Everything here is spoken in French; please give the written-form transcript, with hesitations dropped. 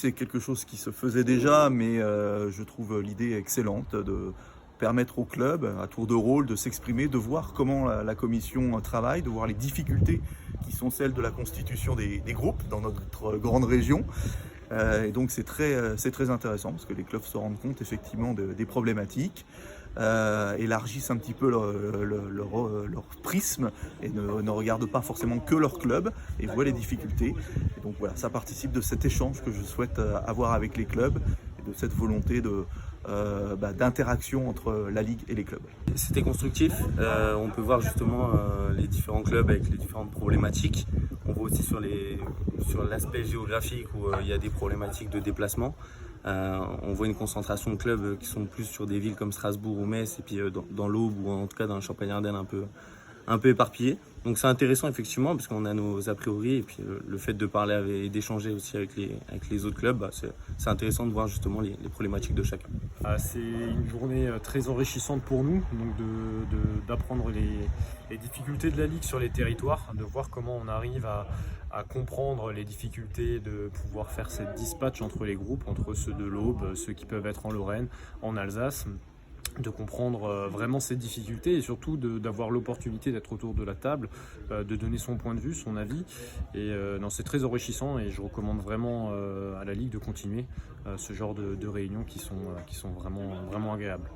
c'est quelque chose qui se faisait déjà, mais je trouve l'idée excellente de permettre au club, à tour de rôle, de s'exprimer, de voir comment la commission travaille, de voir les difficultés qui sont celles de la constitution des groupes dans notre grande région. Et donc c'est très intéressant parce que les clubs se rendent compte effectivement des problématiques, élargissent un petit peu leur prisme et ne regardent pas forcément que leur club et voient les difficultés. Et donc voilà, ça participe de cet échange que je souhaite avoir avec les clubs et de cette volonté d'interaction entre la Ligue et les clubs. C'était constructif. On peut voir justement les différents clubs avec les différentes problématiques. On voit aussi sur l'aspect géographique où il y a des problématiques de déplacement. On voit une concentration de clubs qui sont plus sur des villes comme Strasbourg ou Metz et puis dans l'Aube ou en tout cas dans la Champagne-Ardenne un peu éparpillé. Donc c'est intéressant effectivement parce qu'on a nos a priori et puis le fait de parler et d'échanger aussi avec les autres clubs, c'est intéressant de voir justement les problématiques de chacun. C'est une journée très enrichissante pour nous, donc d'apprendre les difficultés de la Ligue sur les territoires, de voir comment on arrive à comprendre les difficultés de pouvoir faire cette dispatch entre les groupes, entre ceux de l'Aube, ceux qui peuvent être en Lorraine, en Alsace, de comprendre vraiment ces difficultés et surtout d'avoir l'opportunité d'être autour de la table, de donner son point de vue, son avis. Et non, c'est très enrichissant et je recommande vraiment à la Ligue de continuer ce genre de réunions qui sont vraiment agréables.